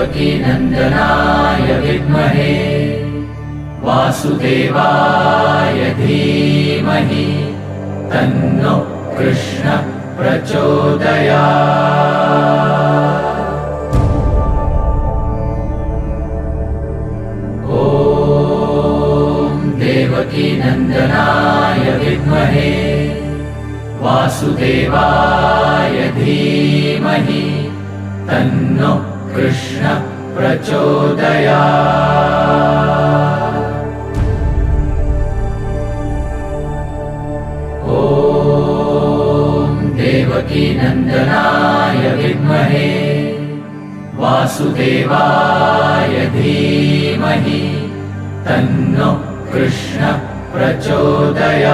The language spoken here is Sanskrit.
देवकीनन्दनाय विद्महे वासुदेवाय धीमहि तन्नो कृष्णः प्रचोदयात्। ॐ देवकीनन्दनाय विद्महे वासुदेवाय धीमहि तन्नो कृष्णः प्रचोदयात्। ॐ देवकीनन्दनाय विद्महे वासुदेवाय धीमहि तन्नो कृष्णः प्रचोदयात्।